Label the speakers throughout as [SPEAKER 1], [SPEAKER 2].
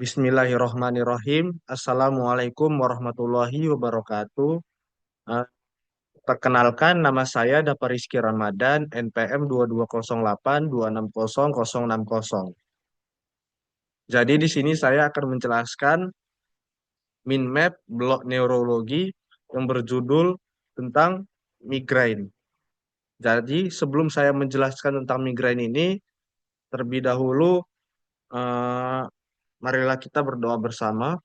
[SPEAKER 1] Bismillahirrohmanirrohim. Assalamualaikum warahmatullahi wabarakatuh. Eh, Perkenalkan, nama saya Dapa Rizky Ramadan, NPM 2208260060. Jadi di sini saya akan menjelaskan mind map blok neurologi yang berjudul tentang migrain. Jadi sebelum saya menjelaskan tentang migrain ini, terlebih dahulu eh, marilah kita berdoa bersama.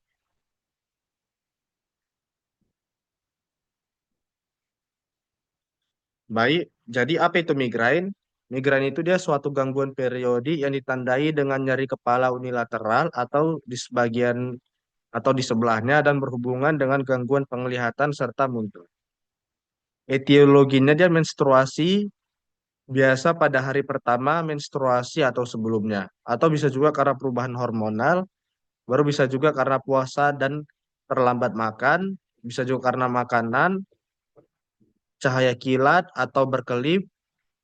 [SPEAKER 1] Baik, jadi apa itu migrain? Migrain itu dia suatu gangguan periodi yang ditandai dengan nyeri kepala unilateral atau di sebagian atau di sebelahnya dan berhubungan dengan gangguan penglihatan serta muntah. Etiologinya dia menstruasi biasa pada hari pertama menstruasi atau sebelumnya. Atau bisa juga karena perubahan hormonal, baru bisa juga karena puasa dan terlambat makan, bisa juga karena makanan, cahaya kilat atau berkelip,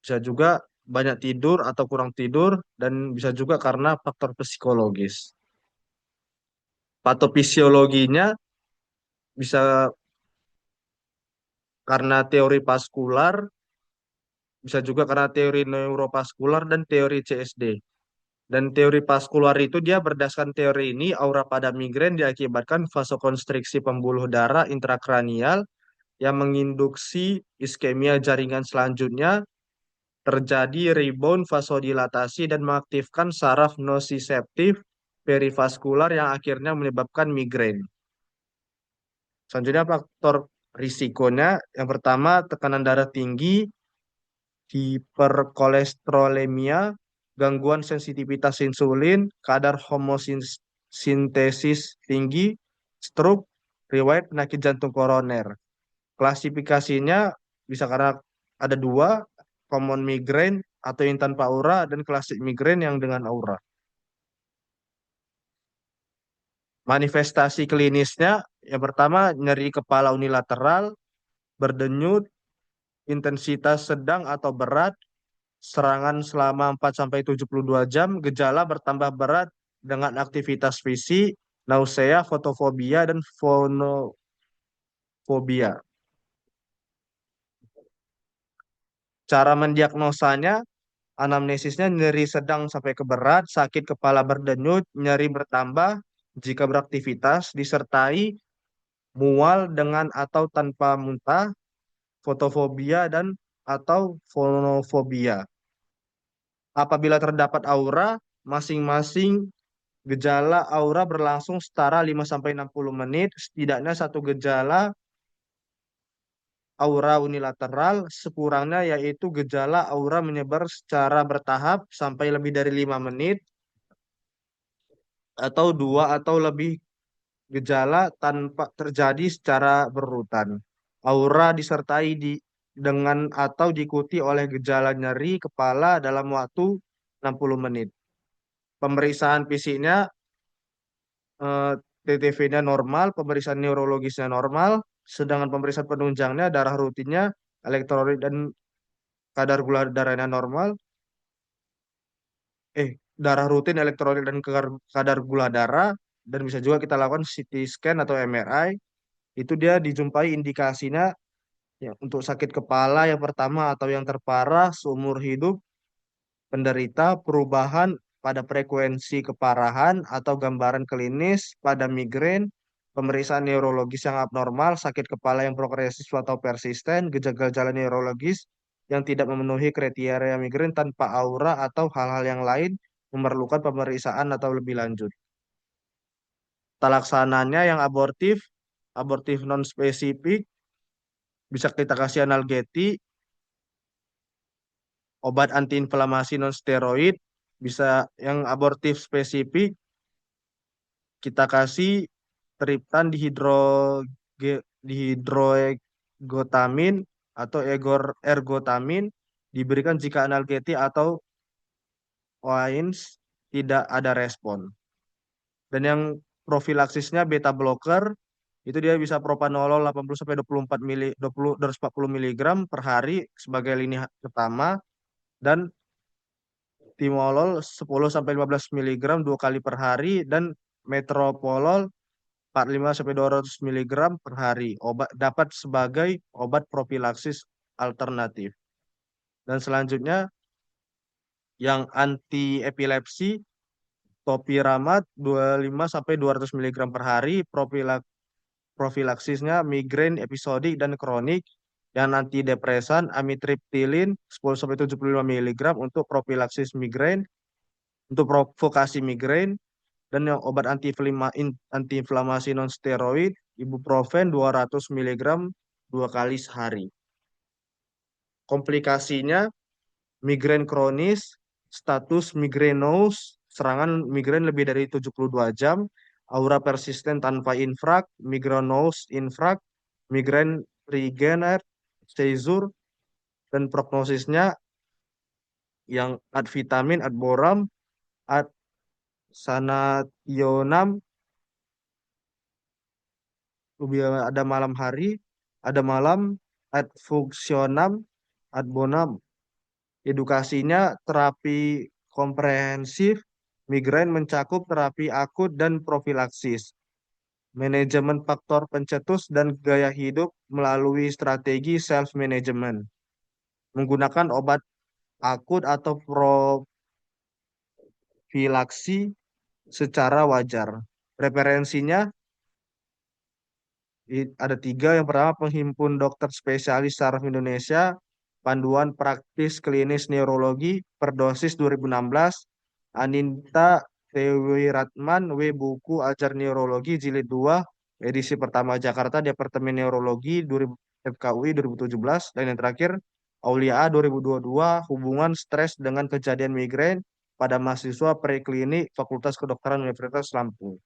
[SPEAKER 1] bisa juga banyak tidur atau kurang tidur, dan bisa juga karena faktor psikologis. Patofisiologinya bisa karena teori vaskular, bisa juga karena teori neurovaskular dan teori CSD. Dan teori vaskular itu dia berdasarkan teori ini, aura pada migrain diakibatkan vasokonstriksi pembuluh darah intrakranial yang menginduksi iskemia jaringan selanjutnya terjadi rebound vasodilatasi dan mengaktifkan saraf nociceptif perivaskular yang akhirnya menyebabkan migrain. Selanjutnya faktor risikonya, yang pertama tekanan darah tinggi, hiperkolesterolemia, gangguan sensitivitas insulin, kadar homosintesis tinggi, stroke, riwayat penyakit jantung koroner. Klasifikasinya bisa karena ada dua, common migraine atau yang tanpa aura dan klasik migraine yang dengan aura. Manifestasi klinisnya yang pertama nyeri kepala unilateral, berdenyut, intensitas sedang atau berat, serangan selama 4 sampai 72 jam, gejala bertambah berat dengan aktivitas fisik, nausea, fotofobia dan fonofobia. Cara mendiagnosanya, anamnesisnya nyeri sedang sampai ke berat, sakit kepala berdenyut, nyeri bertambah jika beraktivitas, disertai mual dengan atau tanpa muntah, fotofobia dan atau fonofobia. Apabila terdapat aura, masing-masing gejala aura berlangsung setara 5 sampai 60 menit, setidaknya satu gejala aura unilateral, sekurangnya yaitu gejala aura menyebar secara bertahap sampai lebih dari 5 menit, atau dua atau lebih gejala tanpa terjadi secara berurutan. Aura disertai dengan atau diikuti oleh gejala nyeri kepala dalam waktu 60 menit. Pemeriksaan fisiknya, TTV-nya normal, pemeriksaan neurologisnya normal, sedangkan pemeriksaan penunjangnya darah rutinnya, elektrolit dan kadar gula darahnya normal. eh Darah rutin, elektrolit dan kadar gula darah, dan bisa juga kita lakukan CT scan atau MRI. Itu dia dijumpai indikasinya ya, untuk sakit kepala yang pertama atau yang terparah seumur hidup penderita, perubahan pada frekuensi keparahan atau gambaran klinis pada migrain, pemeriksaan neurologis yang abnormal, sakit kepala yang progresif atau persisten, gejala-gejala neurologis yang tidak memenuhi kriteria migrain tanpa aura atau hal-hal yang lain memerlukan pemeriksaan atau lebih lanjut. Tata laksananya yang abortif, abortif non spesifik, bisa kita kasih analgetik, obat antiinflamasi non steroid. Bisa yang abortif spesifik, kita kasih triptan dihidroegotamin atau ergotamin, diberikan jika analgetik atau OAINS tidak ada respon. Dan yang profilaksisnya beta blocker, itu dia bisa propanolol 80 sampai 24 mili 20 240 miligram per hari sebagai lini pertama, dan timolol 10 sampai 15 miligram 2 kali per hari, dan metoprolol 45 sampai 200 miligram per hari. Obat dapat sebagai obat profilaksis alternatif. Dan selanjutnya yang anti epilepsi topiramate 25 sampai 200 miligram per hari. Profilaksisnya migrain episodik dan kronik. Yang antidepresan amitriptilin 10 sampai 75 miligram untuk profilaksis migrain, untuk provokasi migrain. Dan yang obat antiinflamasi non-steroid, ibuprofen 200 miligram 2 kali sehari. Komplikasinya, migrain kronis, status migrainous, serangan migrain lebih dari 72 jam, aura persisten tanpa infrak, migrainous infrak, migrain regener, seizure, dan prognosisnya yang ad vitamin, ad boram, ad sanationam, ada malam hari, ada malam, ad functionam, ad bonam. Edukasinya terapi komprehensif, migrain mencakup terapi akut dan profilaksis. Manajemen faktor pencetus dan gaya hidup melalui strategi self-management. Menggunakan obat akut atau profilaksi secara wajar. Referensinya ada 3. Yang pertama, Penghimpun Dokter Spesialis Saraf Indonesia, Panduan Praktis Klinis Neurologi per dosis 2016, Aninta Dewiratman, W. Buku Ajar Neurologi Jilid 2, edisi pertama Jakarta, Departemen Neurologi 2000, FKUI 2017, dan yang terakhir, Aulia A 2022, Hubungan Stres dengan Kejadian Migrain pada Mahasiswa Preklinik Fakultas Kedokteran Universitas Lampung.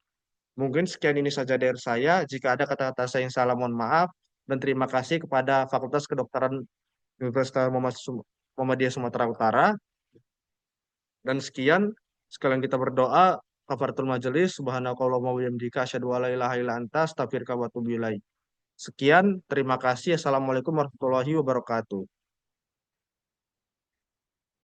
[SPEAKER 1] Mungkin sekian ini saja dari saya. Jika ada kata-kata saya yang salah, mohon maaf. Dan terima kasih kepada Fakultas Kedokteran Universitas Muhammadiyah Sumatera Utara. Dan sekian, sekalian kita berdoa. Kafaratul majelis, subhanakallahumma wa bihamdika, asyhadu an la ilaha illa anta, astaghfiruka wa atubu ilaik. Sekian, terima kasih. Assalamualaikum warahmatullahi wabarakatuh.